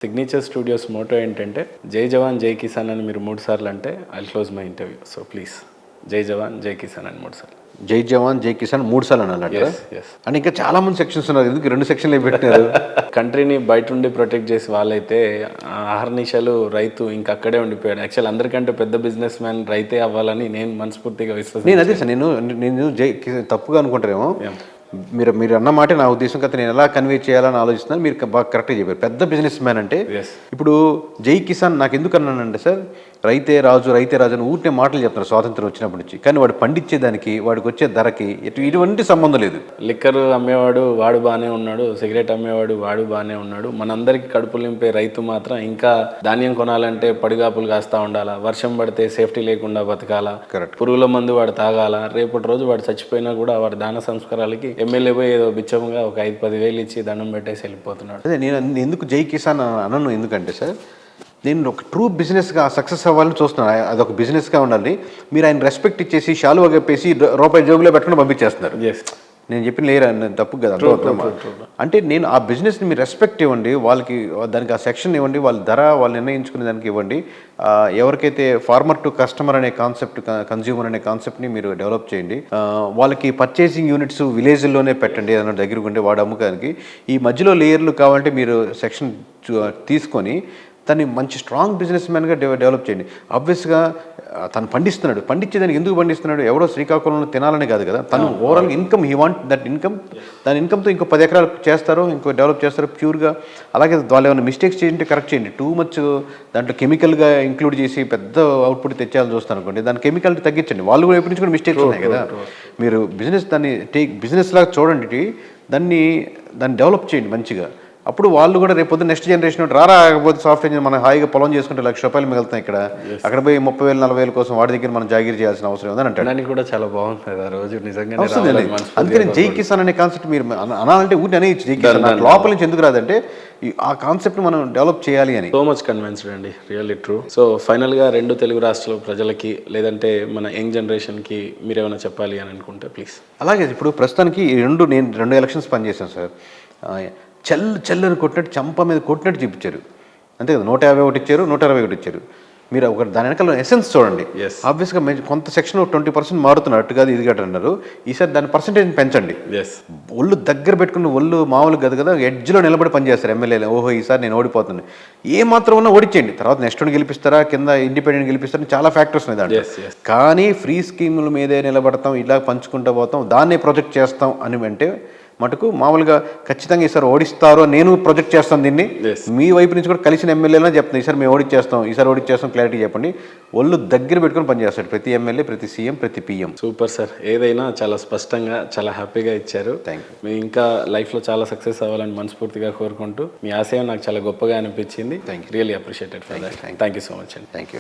Signature studios Moto ఏంటంటే జై జవాన్ జై కిసాన్ అని మీరు 3 సార్లు అంటే I close my interview. So please జై జవాన్ జై కిసాన్ అని 3 సార్లు. జై జవాన్ జై కిసాన్ 3 సార్లు అనాలంట. అంటే ఇంకా చాలా మంది సెక్షన్స్ ఉన్నారు, ఎందుకు 2 సెక్షన్లు పెట్టినారు? కంట్రీని బయట ఉండి ప్రొటెక్ట్ చేసి వాళ్ళైతే ఆహర్నిశలు రైతు ఇంకా అక్కడే ఉండిపోయాడు. యాక్చువల్ అందరికంటే పెద్ద బిజినెస్ మ్యాన్ రైతే అవ్వాలని నేను మనస్ఫూర్తిగా నేను అదే సార్, నేను జై తప్పుగా అనుకుంటారేమో. మీరు అన్న మాట నా ఉద్దేశం కదా, నేను ఎలా కన్వే చేయాలని ఆలోచిస్తున్నాను. మీరు బాగా కరెక్ట్గా చెప్పారు. పెద్ద బిజినెస్ మ్యాన్ అంటే ఇప్పుడు జై కిసాన్ నాకు ఎందుకు అన్నానంటే సార్, రైతే రాజు అని ఊరినే మాటలు చెప్తున్నారు స్వాతంత్రం వచ్చినప్పటి నుంచి. కానీ వాడు పండించేదానికి వాడికి వచ్చే ధరకి ఎటువంటి సంబంధం లేదు. లిక్కర్ అమ్మేవాడు వాడు బాగానే ఉన్నాడు, సిగరెట్ అమ్మేవాడు వాడు బాగానే ఉన్నాడు. మనందరికి కడుపు నింపే రైతు మాత్రం ఇంకా ధాన్యం కొనాలంటే పడిగాపులు కాస్తా ఉండాలా, వర్షం పడితే సేఫ్టీ లేకుండా బతకాలా, పురుగుల మందు వాడు తాగాల, రేపటి రోజు వాడు చచ్చిపోయినా కూడా వాడి దాన సంస్కారాలకి ఎమ్మెల్యే పోయి ఏదో బిచ్చముగా ఒక 5-10 వేలు ఇచ్చి దండం పెట్టేసి వెళ్ళిపోతున్నాడు. అదే నేను ఎందుకు జై కిసాన్ అనను, ఎందుకంటే సార్ నేను ఒక ట్రూ బిజినెస్గా సక్సెస్ అవ్వాలని చూస్తున్నాను. అదొక బిజినెస్గా ఉండాలి. మీరు ఆయన రెస్పెక్ట్ ఇచ్చేసి షాలువా చెప్పేసి రూపాయి జోబులో పెట్టుకుని పంపించేస్తున్నారు. నేను చెప్పిన లేరు తప్పు కదా. అంటే నేను ఆ బిజినెస్ని మీరు రెస్పెక్ట్ ఇవ్వండి, వాళ్ళకి దానికి ఆ సెక్షన్ ఇవ్వండి, వాళ్ళ ధర వాళ్ళు నిర్ణయించుకునే దానికి ఇవ్వండి. ఎవరికైతే ఫార్మర్ టు కస్టమర్ అనే కాన్సెప్ట్, కన్జ్యూమర్ అనే కాన్సెప్ట్ని మీరు డెవలప్ చేయండి. వాళ్ళకి పర్చేసింగ్ యూనిట్స్ విలేజ్లోనే పెట్టండి, ఏదైనా దగ్గరకు ఉంటే వాడు అమ్ముకోడానికి. ఈ మధ్యలో లేయర్లు కావాలంటే మీరు సెక్షన్ తీసుకొని దాన్ని మంచి స్ట్రాంగ్ బిజినెస్ మ్యాన్గా డెవలప్ చేయండి. ఆబ్వియస్గా తను పండించేదానికి ఎందుకు పండిస్తున్నాడు? ఎవరో శ్రీకాకుళంలో తినాలని కాదు కదా. తను overall income, he want that income. దాని ఇన్కమ్తో ఇంకో 10 ఎకరాలు చేస్తారో ఇంకో డెవలప్ చేస్తారో ప్యూర్గా. అలాగే వాళ్ళు ఏమైనా మిస్టేక్స్ చేయంటే కరెక్ట్ చేయండి. టూ మచ్ దాంట్లో కెమికల్గా ఇంక్లూడ్ చేసి పెద్ద అవుట్పుట్ తెచ్చాలని చూస్తాను అనుకోండి, దాని కెమికల్ తగ్గించండి. వాళ్ళు కూడా ఎప్పటి నుంచి కూడా మిస్టేక్స్ ఉన్నాయి కదా. మీరు దాన్ని బిజినెస్ లాగా చూడండి, దాన్ని డెవలప్ చేయండి మంచిగా. అప్పుడు వాళ్ళు కూడా రేపు నెక్స్ట్ జనరేషన్ రాకపోతే సాఫ్ట్వేర్ మనం హాయిగా పొలం చేసుకుంటే ₹1,00,000 మిగులుతాయి. ఇక్కడ అక్కడ పోయి 30,000-40,000 కోసం వాడి దగ్గర మనం జాగిరి చేయాల్సిన అవసరం ఉందని అంటాడు. కూడా చాలా బాగుంటుంది ఆ రోజు నిజంగా. అందుకని జై కిసాన్ అనే కాన్సెప్ట్ మీరు అనాలంటే ఊరిని అనేయచ్చు. జై కిసాన్ లోపల నుంచి ఎందుకు రాదంటే ఆ కాన్సెప్ట్ మనం డెవలప్ చేయాలి అని. సో మచ్ కన్విన్స్డ్ అండి, రియల్లీ ట్రూ. సో ఫైనల్గా 2 తెలుగు రాష్ట్రాల ప్రజలకి లేదంటే మన యంగ్ జనరేషన్కి మీరు ఏమైనా చెప్పాలి అని అనుకుంటే ప్లీజ్. అలాగే ఇప్పుడు ప్రస్తుతానికి నేను 2 ఎలక్షన్స్ పనిచేశాను సార్. చెల్లని కొట్టినట్టు, చంప మీద కొట్టినట్టు చూపించారు అంతే కదా. 151 ఇచ్చారు, 161 ఇచ్చారు. మీరు ఒక దాని వెనకాల ఎసెన్స్ చూడండి. ఆబ్వియస్గా కొంత సెక్షన్ 20% మారుతున్నట్టు కాదు, ఇది గట్రా అన్నారు. ఈసారి దాని పర్సెంటేజ్ పెంచండి. ఒళ్ళు దగ్గర పెట్టుకుని, ఒళ్ళు మామూలు కాదు కదా, ఎడ్జ్లో నిలబడి పనిచేస్తారు ఎమ్మెల్యేలు. ఓహో ఈసారి నేను ఓడిపోతున్నాను ఏ మాత్రం ఉన్నా ఓడిచేయండి. తర్వాత నెక్స్ట్ గెలిపిస్తారా, కింద ఇండిపెండెంట్ గెలిపిస్తారా, చాలా ఫ్యాక్టర్స్ ఉన్నాయి దాంట్లో. కానీ ఫ్రీ స్కీముల మీదే నిలబడతాం, ఇలా పంచుకుంటూ పోతాం, దాన్నే ప్రొజెక్ట్ చేస్తాం అని అంటే మటుకు మామూలుగా ఖచ్చితంగా ఈసారి ఓడిస్తారో నేను ప్రొజెక్ట్ చేస్తాను దీన్ని. మీ వైపు నుంచి కూడా కలిసిన ఎమ్మెల్యేలా చెప్తాను, ఈసారి మేము ఓడిచ్చేస్తాం క్లారిటీ చెప్పండి. ఒళ్ళు దగ్గర పెట్టుకుని పనిచేస్తాడు ప్రతి ఎమ్మెల్యే, ప్రతి సీఎం, ప్రతి పిఎం. సూపర్ సార్, ఏదైనా చాలా స్పష్టంగా చాలా హ్యాపీగా ఇచ్చారు. మీ ఇంకా లైఫ్లో చాలా సక్సెస్ అవ్వాలని మనస్ఫూర్తిగా కోరుకుంటూ, మీ ఆశయం నాకు చాలా గొప్పగా అనిపించింది. Really appreciated for that. Thank you so much అండి. Thank you.